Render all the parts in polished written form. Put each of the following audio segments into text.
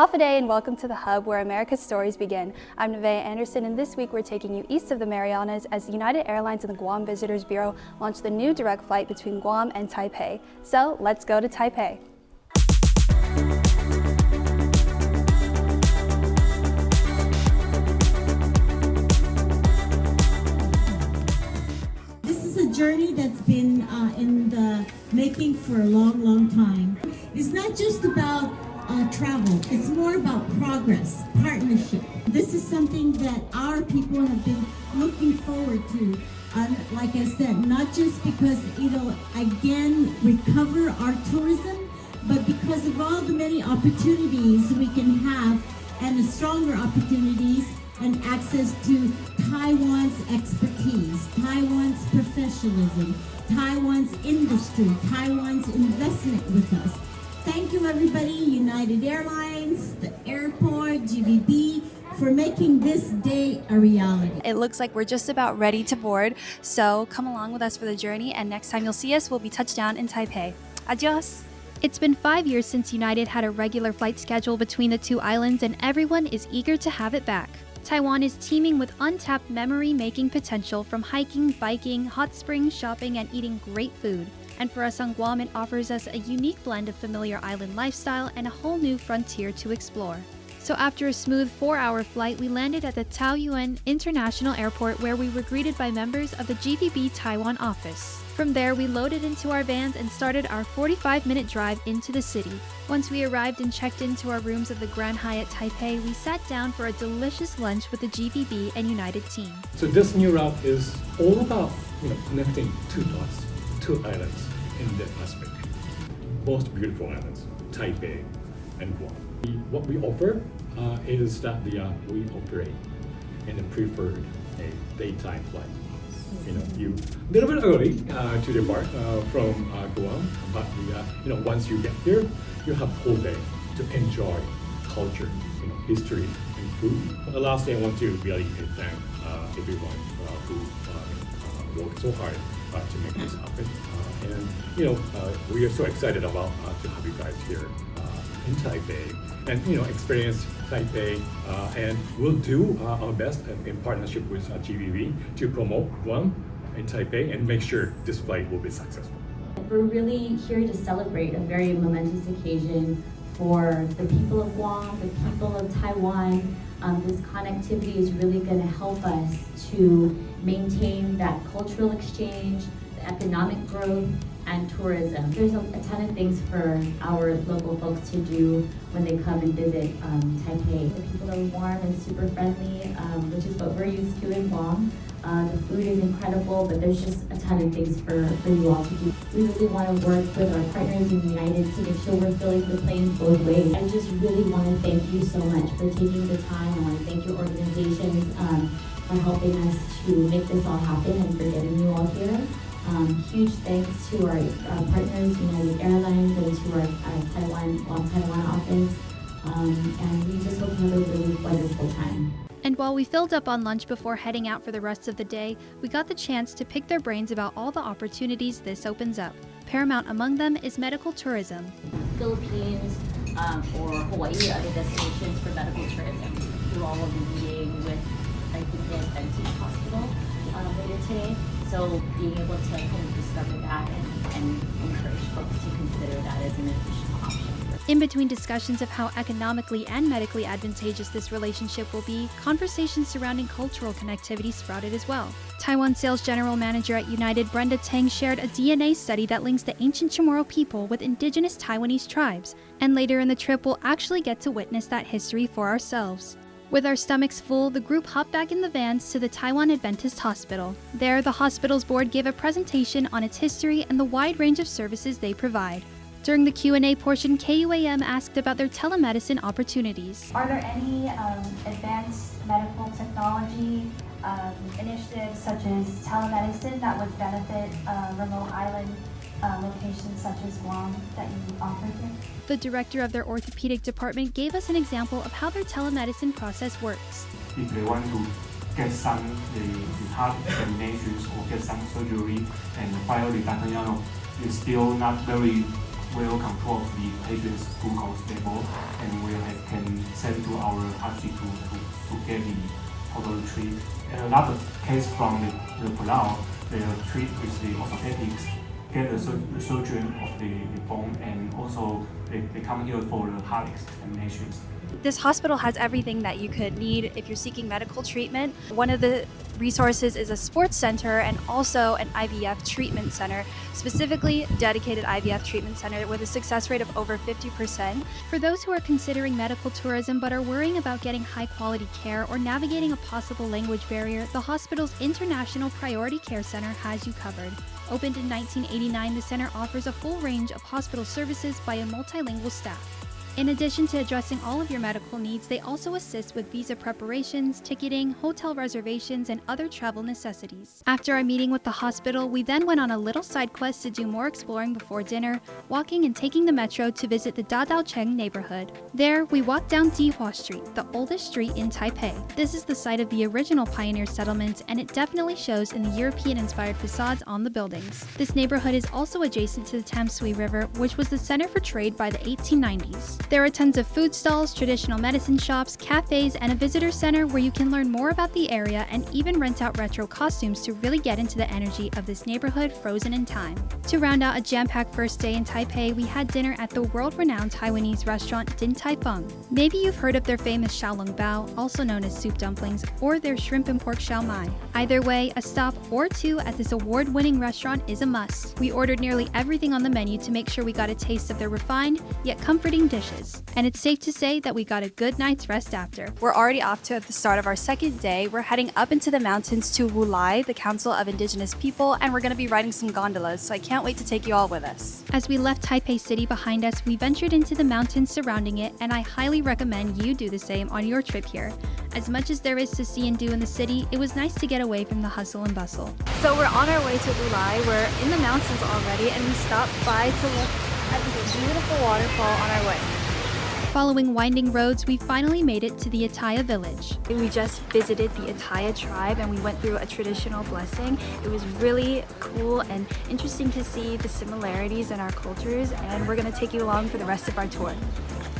Aloha day and welcome to the Hub where America's stories begin. I'm Neveah Anderson and this week we're taking you east of the Marianas as United Airlines and the Guam Visitors Bureau launch the new direct flight between Guam and Taipei. So let's go to Taipei. This is a journey that's been in the making for a long time. It's not just about travel, it's more about progress, partnership. This is something that our people have been looking forward to. Like I said, not just because it'll again recover our tourism, but because of all the many opportunities we can have and the stronger opportunities and access to Taiwan's expertise, Taiwan's professionalism, Taiwan's industry, Taiwan's investment with us. Thank you everybody, United Airlines, the airport, GVB, for making this day a reality. It looks like we're just about ready to board, so come along with us for the journey and next time you'll see us, we'll be touched down in Taipei. Adios! It's been 5 years since United had a regular flight schedule between the two islands and everyone is eager to have it back. Taiwan is teeming with untapped memory-making potential from hiking, biking, hot springs, shopping, and eating great food. And for us on Guam, it offers us a unique blend of familiar island lifestyle and a whole new frontier to explore. So after a smooth 4-hour flight, we landed at the Taoyuan International Airport where we were greeted by members of the GVB Taiwan office. From there, we loaded into our vans and started our 45-minute drive into the city. Once we arrived and checked into our rooms at the Grand Hyatt Taipei, we sat down for a delicious lunch with the GVB and United team. So this new route is all about connecting two dots, two islands in that aspect. Most beautiful islands, Taipei and Guam. What we offer is that we operate in a preferred daytime flight. You a little bit early to depart from Guam, but once you get here, you have a whole day to enjoy culture, history, and food. The last thing I want to really thank everyone who worked so hard to make this happen. We are so excited about to have you guys here in Taipei and experience Taipei, and we'll do our best in partnership with GVB to promote Guam in Taipei and make sure this flight will be successful. We're really here to celebrate a very momentous occasion for the people of Guam, the people of Taiwan. This connectivity is really going to help us to maintain that cultural exchange, the economic growth, and tourism. There's a ton of things for our local folks to do when they come and visit Taipei. The people are warm and super friendly, which is what we're used to in Guam. The food is incredible, but there's just a ton of things for you all to do. We really want to work with our partners in United to make sure we're filling the planes both ways. I just really want to thank you so much for taking the time. I want to thank your organizations for helping us to make this all happen and for getting you all here. Huge thanks to our partners, United Airlines, and to our Taiwan office. And we just hope you have a really wonderful time. And while we filled up on lunch before heading out for the rest of the day, we got the chance to pick their brains about all the opportunities this opens up. Paramount among them is medical tourism. Philippines or Hawaii are the destinations for medical tourism. You all will be meeting with the Adventist Hospital later today. So being able to kind of discover that and encourage folks to consider that as an additional option. In between discussions of how economically and medically advantageous this relationship will be, conversations surrounding cultural connectivity sprouted as well. Taiwan Sales General Manager at United, Brenda Tang, shared a DNA study that links the ancient Chamorro people with indigenous Taiwanese tribes, and later in the trip we'll actually get to witness that history for ourselves. With our stomachs full, the group hopped back in the vans to the Taiwan Adventist Hospital. There, the hospital's board gave a presentation on its history and the wide range of services they provide. During the Q&A portion, KUAM asked about their telemedicine opportunities. Are there any advanced medical technology initiatives such as telemedicine that would benefit remote island locations such as Guam that you offer here? The director of their orthopedic department gave us an example of how their telemedicine process works. If they want to get some the heart examinations or get some surgery and the file is still not very will control the patient's glucose level, and can send to our pharmacy to get the total treat. And another case from the Palau, they treat with the orthopedics, get the surgeon of the bone, and also they come here for the heart examinations. This hospital has everything that you could need if you're seeking medical treatment. One of the resources is a sports center and also an IVF treatment center, specifically dedicated IVF treatment center with a success rate of over 50%. For those who are considering medical tourism but are worrying about getting high quality care or navigating a possible language barrier, the hospital's International Priority Care Center has you covered. Opened in 1989, the center offers a full range of hospital services by a multilingual staff. In addition to addressing all of your medical needs, they also assist with visa preparations, ticketing, hotel reservations, and other travel necessities. After our meeting with the hospital, we then went on a little side quest to do more exploring before dinner, walking and taking the metro to visit the Dadaocheng neighborhood. There, we walked down Dihua Street, the oldest street in Taipei. This is the site of the original pioneer settlements, and it definitely shows in the European-inspired facades on the buildings. This neighborhood is also adjacent to the Tamsui River, which was the center for trade by the 1890s. There are tons of food stalls, traditional medicine shops, cafes, and a visitor center where you can learn more about the area and even rent out retro costumes to really get into the energy of this neighborhood frozen in time. To round out a jam-packed first day in Taipei, we had dinner at the world-renowned Taiwanese restaurant Din Tai Fung. Maybe you've heard of their famous xiaolong bao, also known as soup dumplings, or their shrimp and pork xiao mai. Either way, a stop or two at this award-winning restaurant is a must. We ordered nearly everything on the menu to make sure we got a taste of their refined, yet comforting dishes. And it's safe to say that we got a good night's rest after. We're already off to the start of our second day. We're heading up into the mountains to Wulai, the Council of Indigenous People, and we're going to be riding some gondolas, so I can't wait to take you all with us. As we left Taipei City behind us, we ventured into the mountains surrounding it, and I highly recommend you do the same on your trip here. As much as there is to see and do in the city, it was nice to get away from the hustle and bustle. So we're on our way to Wulai. We're in the mountains already, and we stopped by to look at this beautiful waterfall on our way. Following winding roads, we finally made it to the Itaya Village. We just visited the Itaya tribe and we went through a traditional blessing. It was really cool and interesting to see the similarities in our cultures, and we're going to take you along for the rest of our tour.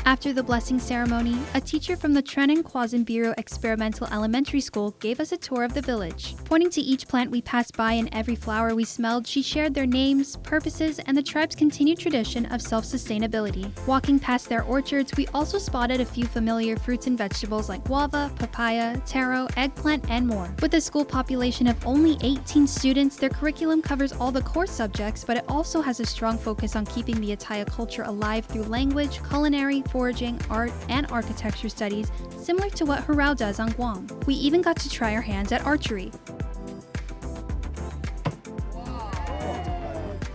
After the blessing ceremony, a teacher from the Trenin Kwazan Biro Experimental Elementary School gave us a tour of the village. Pointing to each plant we passed by and every flower we smelled, she shared their names, purposes, and the tribe's continued tradition of self-sustainability. Walking past their orchards, we also spotted a few familiar fruits and vegetables like guava, papaya, taro, eggplant, and more. With a school population of only 18 students, their curriculum covers all the core subjects, but it also has a strong focus on keeping the Itaya culture alive through language, culinary, foraging, art, and architecture studies, similar to what Harao does on Guam. We even got to try our hands at archery.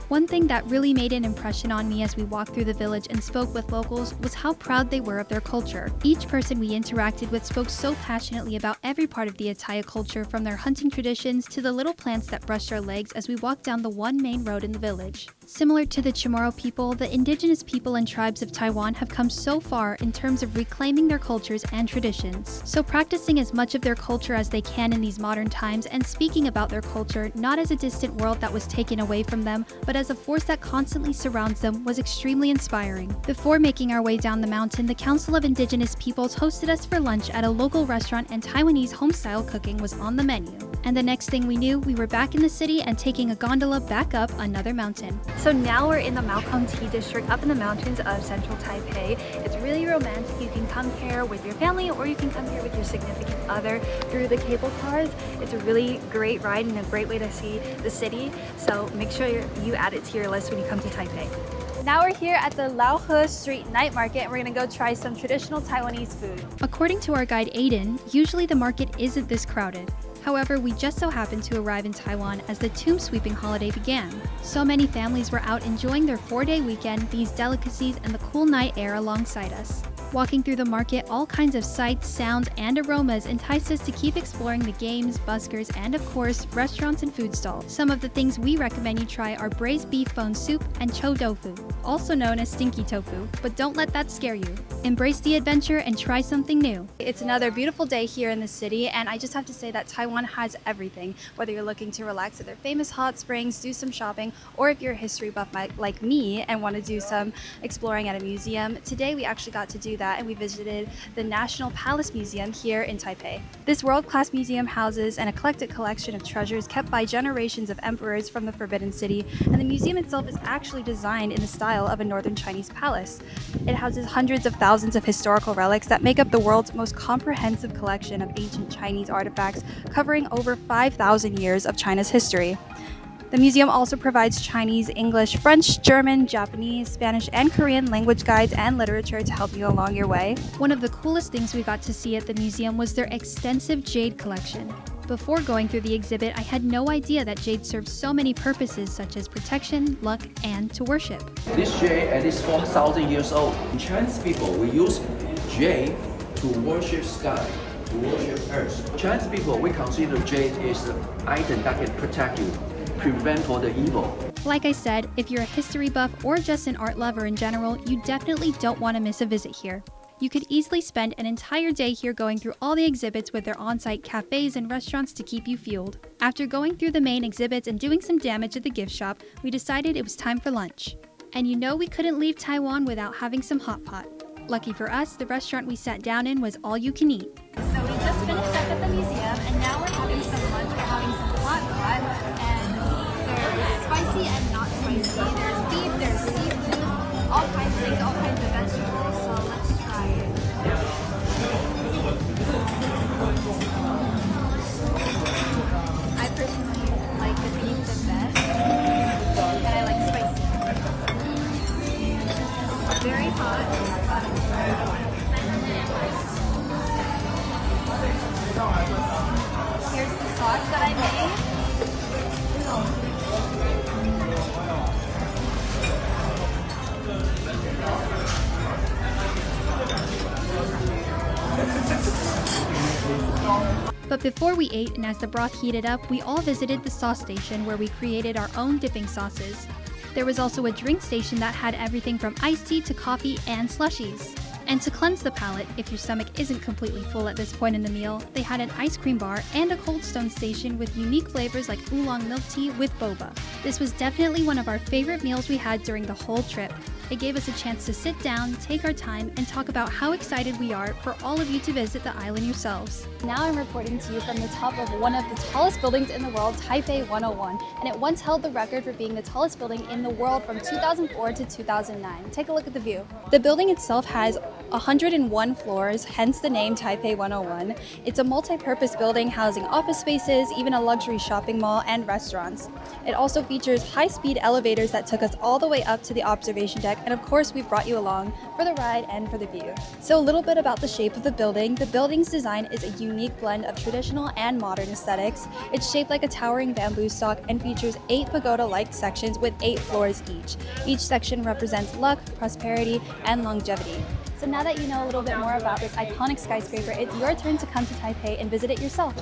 One thing that really made an impression on me as we walked through the village and spoke with locals was how proud they were of their culture. Each person we interacted with spoke so passionately about every part of the Itaya culture, from their hunting traditions to the little plants that brushed our legs as we walked down the one main road in the village. Similar to the Chamorro people, the indigenous people and tribes of Taiwan have come so far in terms of reclaiming their cultures and traditions. So practicing as much of their culture as they can in these modern times and speaking about their culture not as a distant world that was taken away from them, but as a force that constantly surrounds them was extremely inspiring. Before making our way down the mountain, the Council of Indigenous Peoples hosted us for lunch at a local restaurant, and Taiwanese home-style cooking was on the menu. And the next thing we knew, we were back in the city and taking a gondola back up another mountain. So now we're in the Malcolm Tea District up in the mountains of central Taipei. It's really romantic. You can come here with your family or you can come here with your significant other through the cable cars. It's a really great ride and a great way to see the city. So make sure you add it to your list when you come to Taipei. Now we're here at the Laohe Street Night Market and we're gonna go try some traditional Taiwanese food. According to our guide Aiden, usually the market isn't this crowded. However, we just so happened to arrive in Taiwan as the tomb sweeping holiday began. So many families were out enjoying their 4-day weekend, these delicacies, and the cool night air alongside us. Walking through the market, all kinds of sights, sounds, and aromas entice us to keep exploring the games, buskers, and of course, restaurants and food stalls. Some of the things we recommend you try are braised beef bone soup and cho tofu, also known as stinky tofu, but don't let that scare you. Embrace the adventure and try something new. It's another beautiful day here in the city, and I just have to say that Taiwan has everything. Whether you're looking to relax at their famous hot springs, do some shopping, or if you're a history buff like me and want to do some exploring at a museum, today we actually got to do that, and we visited the National Palace Museum here in Taipei. This world-class museum houses an eclectic collection of treasures kept by generations of emperors from the Forbidden City, and the museum itself is actually designed in the style of a northern Chinese palace. It houses hundreds of thousands of historical relics that make up the world's most comprehensive collection of ancient Chinese artifacts covering over 5,000 years of China's history. The museum also provides Chinese, English, French, German, Japanese, Spanish, and Korean language guides and literature to help you along your way. One of the coolest things we got to see at the museum was their extensive jade collection. Before going through the exhibit, I had no idea that jade serves so many purposes such as protection, luck, and to worship. This jade at least 4,000 years old. Chinese people, we use jade to worship sky, to worship earth. Chinese people, we consider jade is an item that can protect you, prevent for the evil. Like I said, if you're a history buff or just an art lover in general, you definitely don't want to miss a visit here. You could easily spend an entire day here going through all the exhibits with their on-site cafes and restaurants to keep you fueled. After going through the main exhibits and doing some damage at the gift shop, we decided it was time for lunch. And you know we couldn't leave Taiwan without having some hot pot. Lucky for us, the restaurant we sat down in was all you can eat. So we just finished up at the museum, and now we're having some lunch. We're having some hot pot, and there's spicy and not spicy. There's beef, there's seafood, all kinds of things, all kinds of vegetables. So let's try it. I personally like the beef the best, and I like spicy. Very hot. Here's the sauce that I made. But before we ate and as the broth heated up, we all visited the sauce station where we created our own dipping sauces. There was also a drink station that had everything from iced tea to coffee and slushies. And to cleanse the palate, if your stomach isn't completely full at this point in the meal, they had an ice cream bar and a cold stone station with unique flavors like oolong milk tea with boba. This was definitely one of our favorite meals we had during the whole trip. It gave us a chance to sit down, take our time, and talk about how excited we are for all of you to visit the island yourselves. Now I'm reporting to you from the top of one of the tallest buildings in the world, Taipei 101, and it once held the record for being the tallest building in the world from 2004 to 2009. Take a look at the view. The building itself has 101 floors, hence the name Taipei 101. It's a multi-purpose building housing office spaces, even a luxury shopping mall, and restaurants. It also features high-speed elevators that took us all the way up to the observation deck, and of course we brought you along for the ride and for the view. So a little bit about the shape of the building. The building's design is a unique blend of traditional and modern aesthetics. It's shaped like a towering bamboo stalk and features 8 pagoda-like sections with 8 floors each. Each section represents luck, prosperity, and longevity. So now that you know a little bit more about this iconic skyscraper, it's your turn to come to Taipei and visit it yourself.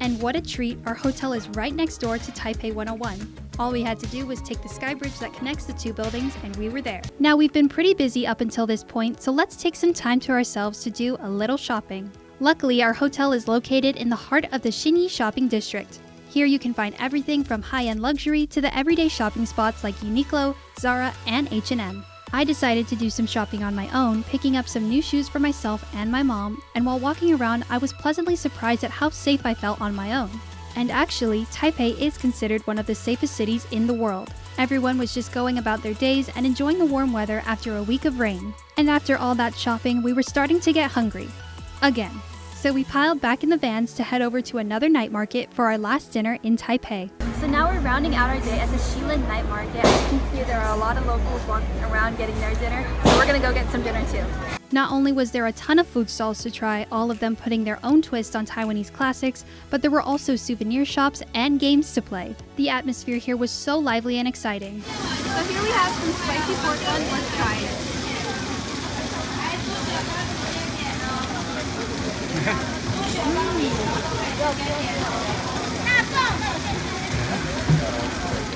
And what a treat, our hotel is right next door to Taipei 101. All we had to do was take the sky bridge that connects the two buildings and we were there. Now we've been pretty busy up until this point, so let's take some time to ourselves to do a little shopping. Luckily, our hotel is located in the heart of the Xinyi shopping district. Here you can find everything from high-end luxury to the everyday shopping spots like Uniqlo, Zara, and H&M. I decided to do some shopping on my own, picking up some new shoes for myself and my mom, and while walking around, I was pleasantly surprised at how safe I felt on my own. And actually, Taipei is considered one of the safest cities in the world. Everyone was just going about their days and enjoying the warm weather after a week of rain. And after all that shopping, we were starting to get hungry. Again. So we piled back in the vans to head over to another night market for our last dinner in Taipei. So now we're rounding out our day at the Shilin night market. As you can see, there are a lot of locals walking around getting their dinner, so we're gonna go get some dinner too. Not only was there a ton of food stalls to try, all of them putting their own twist on Taiwanese classics, but there were also souvenir shops and games to play. The atmosphere here was so lively and exciting. So here we have some spicy pork buns. Let's try it.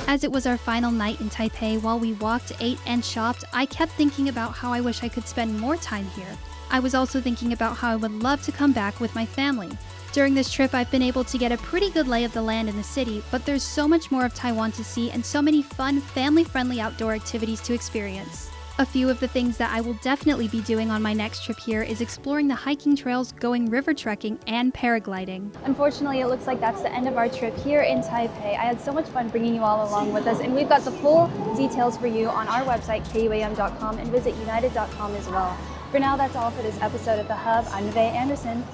As it was our final night in Taipei, while we walked, ate, and shopped, I kept thinking about how I wish I could spend more time here. I was also thinking about how I would love to come back with my family. During this trip, I've been able to get a pretty good lay of the land in the city, but there's so much more of Taiwan to see and so many fun, family-friendly outdoor activities to experience. A few of the things that I will definitely be doing on my next trip here is exploring the hiking trails, going river trekking, and paragliding. Unfortunately, it looks like that's the end of our trip here in Taipei. I had so much fun bringing you all along with us, and we've got the full details for you on our website, kuam.com, and visit united.com as well. For now, that's all for this episode of The Hub. I'm Neveah Anderson.